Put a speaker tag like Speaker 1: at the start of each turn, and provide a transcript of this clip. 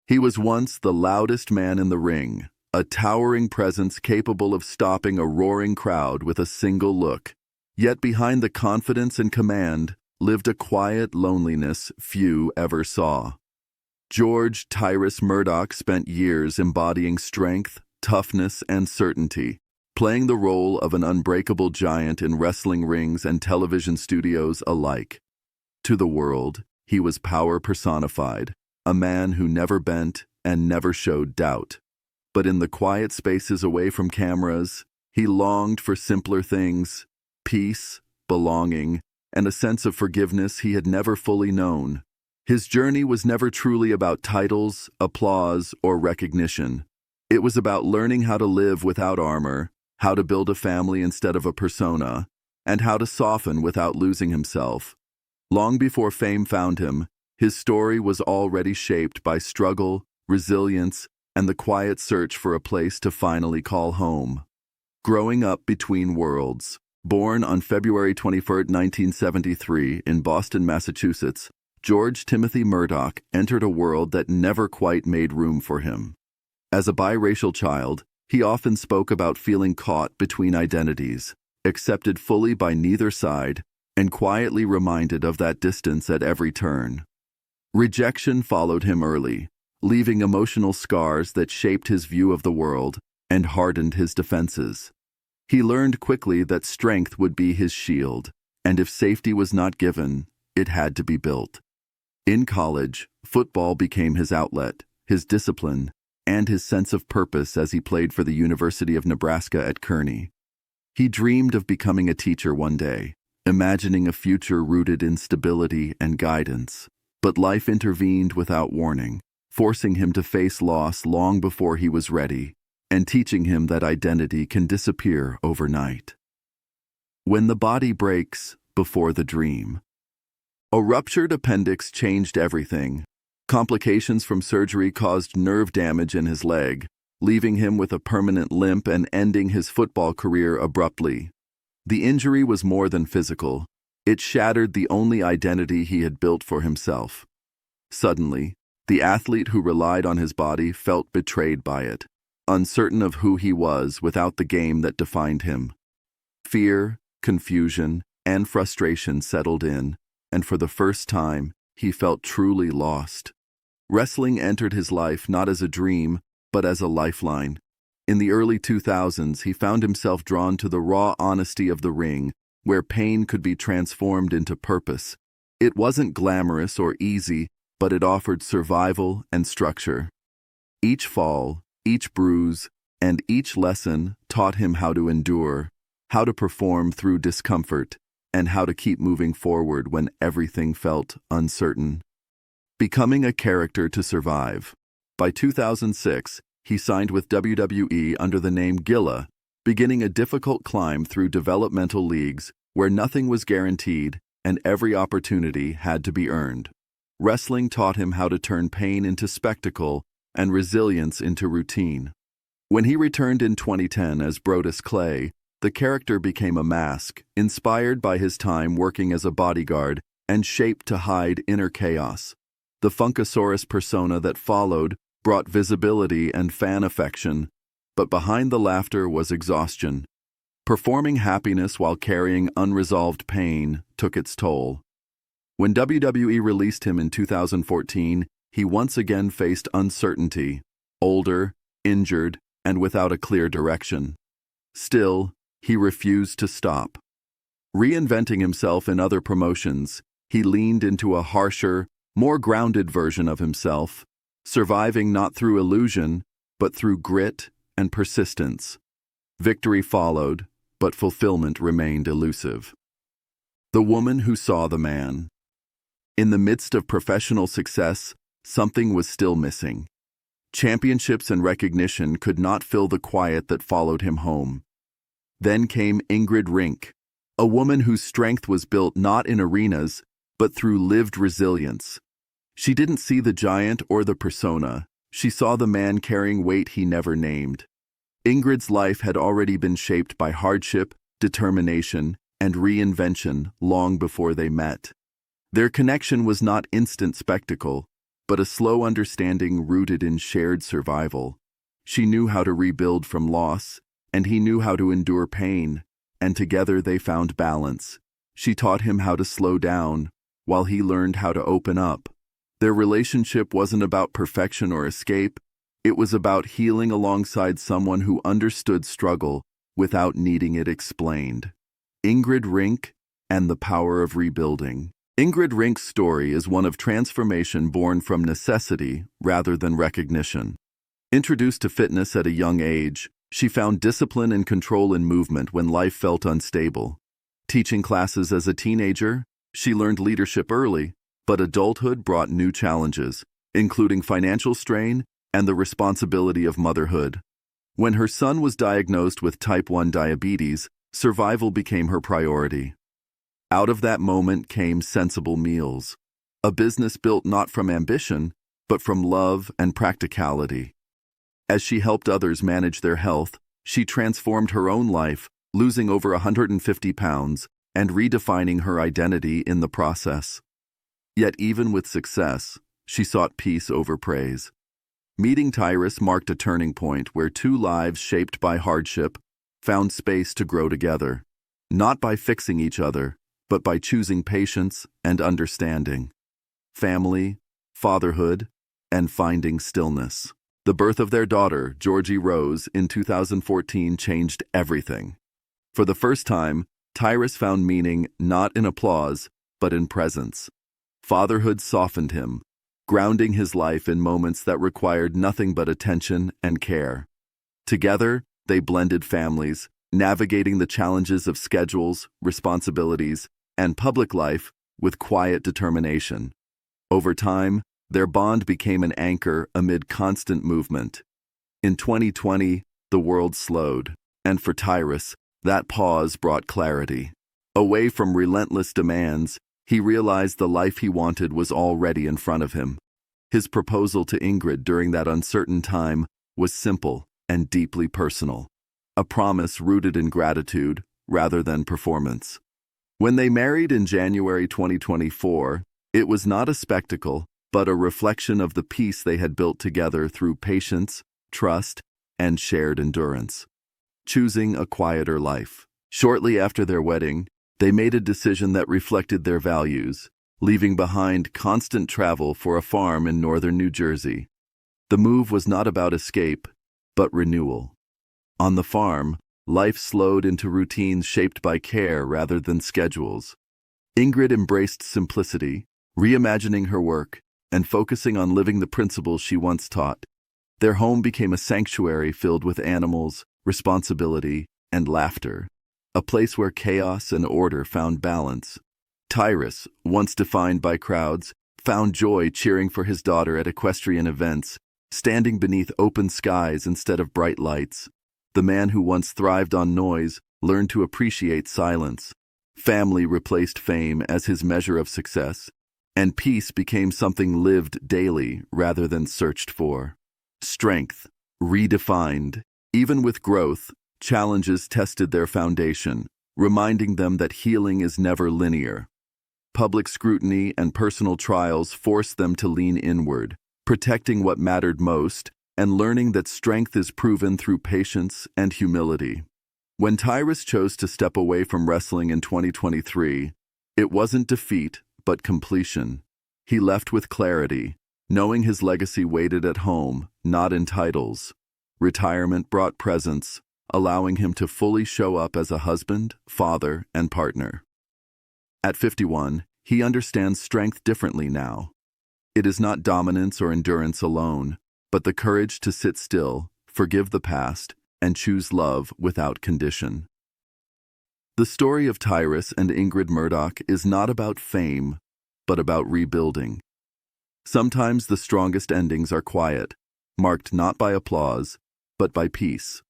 Speaker 1: He was once the loudest man in the ring, a towering presence capable of stopping a roaring crowd with a single look. Yet behind the confidence and command lived a quiet loneliness few ever saw. George Tyrus Murdoch spent years embodying strength, toughness, and certainty, playing the role of an unbreakable giant in wrestling rings and television studios alike. To the world, he was power personified, a man who never bent and never showed doubt. But in the quiet spaces away from cameras, he longed for simpler things: peace, belonging, and a sense of forgiveness he had never fully known. His journey was never truly about titles, applause, or recognition. It was about learning how to live without armor, how to build a family instead of a persona, and how to soften without losing himself. Long before fame found him, his story was already shaped by struggle, resilience, and the quiet search for a place to finally call home. Growing up between worlds. Born on February 21, 1973, in Boston, Massachusetts, George Timothy Murdoch entered a world that never quite made room for him. As a biracial child, he often spoke about feeling caught between identities, accepted fully by neither side, and quietly reminded of that distance at every turn. Rejection followed him early, leaving emotional scars that shaped his view of the world and hardened his defenses. He learned quickly that strength would be his shield, and if safety was not given, it had to be built. In college, football became his outlet, his discipline, and his sense of purpose as he played for the University of Nebraska at Kearney. He dreamed of becoming a teacher one day, imagining a future rooted in stability and guidance. But life intervened without warning, forcing him to face loss long before he was ready, and teaching him that identity can disappear overnight. When the body breaks before the dream. A ruptured appendix changed everything. Complications from surgery caused nerve damage in his leg, leaving him with a permanent limp and ending his football career abruptly. The injury was more than physical. It shattered the only identity he had built for himself. Suddenly, the athlete who relied on his body felt betrayed by it, uncertain of who he was without the game that defined him. Fear, confusion, and frustration settled in, and for the first time, he felt truly lost. Wrestling entered his life not as a dream, but as a lifeline. In the early 2000s, he found himself drawn to the raw honesty of the ring, where pain could be transformed into purpose. It wasn't glamorous or easy, but it offered survival and structure. Each fall, each bruise, and each lesson taught him how to endure, how to perform through discomfort, and how to keep moving forward when everything felt uncertain. Becoming a character to survive. By 2006, he signed with WWE under the name Gilla, beginning a difficult climb through developmental leagues where nothing was guaranteed and every opportunity had to be earned. Wrestling taught him how to turn pain into spectacle and resilience into routine. When he returned in 2010 as Brodus Clay, the character became a mask, inspired by his time working as a bodyguard and shaped to hide inner chaos. The Funkasaurus persona that followed brought visibility and fan affection, but behind the laughter was exhaustion. Performing happiness while carrying unresolved pain took its toll. When WWE released him in 2014, he once again faced uncertainty, older, injured, and without a clear direction. Still, he refused to stop. Reinventing himself in other promotions, he leaned into a harsher, more grounded version of himself, surviving not through illusion, but through grit and persistence. Victory followed, but fulfillment remained elusive. The woman who saw the man. In the midst of professional success, something was still missing. Championships and recognition could not fill the quiet that followed him home. Then came Ingrid Rink, a woman whose strength was built not in arenas, but through lived resilience. She didn't see the giant or the persona. She saw the man carrying weight he never named. Ingrid's life had already been shaped by hardship, determination, and reinvention long before they met. Their connection was not instant spectacle. but a slow understanding rooted in shared survival. She knew how to rebuild from loss, and he knew how to endure pain, and together they found balance. She taught him how to slow down, while he learned how to open up. Their relationship wasn't about perfection or escape. It was about healing alongside someone who understood struggle without needing it explained. Ingrid Rink and the Power of Rebuilding. Ingrid Rink's story is one of transformation born from necessity rather than recognition. Introduced to fitness at a young age, she found discipline and control in movement when life felt unstable. Teaching classes as a teenager, she learned leadership early, but adulthood brought new challenges, including financial strain and the responsibility of motherhood. When her son was diagnosed with type 1 diabetes, survival became her priority. Out of that moment came Sensible Meals, a business built not from ambition, but from love and practicality. As she helped others manage their health, she transformed her own life, losing over 150 pounds and redefining her identity in the process. Yet even with success, she sought peace over praise. Meeting Tyrus marked a turning point where two lives shaped by hardship found space to grow together, not by fixing each other, but by choosing patience and understanding. Family, fatherhood, and finding stillness. The birth of their daughter, Georgie Rose, in 2014 changed everything. For the first time, Tyrus found meaning not in applause, but in presence. Fatherhood softened him, grounding his life in moments that required nothing but attention and care. Together, they blended families, navigating the challenges of schedules, responsibilities, and public life with quiet determination. Over time, their bond became an anchor amid constant movement. In 2020, the world slowed, and for Tyrus, that pause brought clarity. Away from relentless demands, he realized the life he wanted was already in front of him. His proposal to Ingrid during that uncertain time was simple and deeply personal, a promise rooted in gratitude rather than performance. When they married in January 2024, it was not a spectacle, but a reflection of the peace they had built together through patience, trust, and shared endurance. Choosing a quieter life. Shortly after their wedding, they made a decision that reflected their values, leaving behind constant travel for a farm in northern New Jersey. The move was not about escape, but renewal. On the farm, life slowed into routines shaped by care rather than schedules. Ingrid embraced simplicity, reimagining her work and focusing on living the principles she once taught. Their home became a sanctuary filled with animals, responsibility, and laughter, a place where chaos and order found balance. Tyrus, once defined by crowds, found joy cheering for his daughter at equestrian events, standing beneath open skies instead of bright lights. The man who once thrived on noise learned to appreciate silence. Family replaced fame as his measure of success, and peace became something lived daily rather than searched for. Strength, redefined. Even with growth, challenges tested their foundation, reminding them that healing is never linear. Public scrutiny and personal trials forced them to lean inward, protecting what mattered most and learning that strength is proven through patience and humility. When Tyrus chose to step away from wrestling in 2023, it wasn't defeat, but completion. He left with clarity, knowing his legacy waited at home, not in titles. Retirement brought presence, allowing him to fully show up as a husband, father, and partner. At 51, he understands strength differently now. It is not dominance or endurance alone, but the courage to sit still, forgive the past, and choose love without condition. The story of Tyrus and Ingrid Murdoch is not about fame, but about rebuilding. Sometimes the strongest endings are quiet, marked not by applause, but by peace.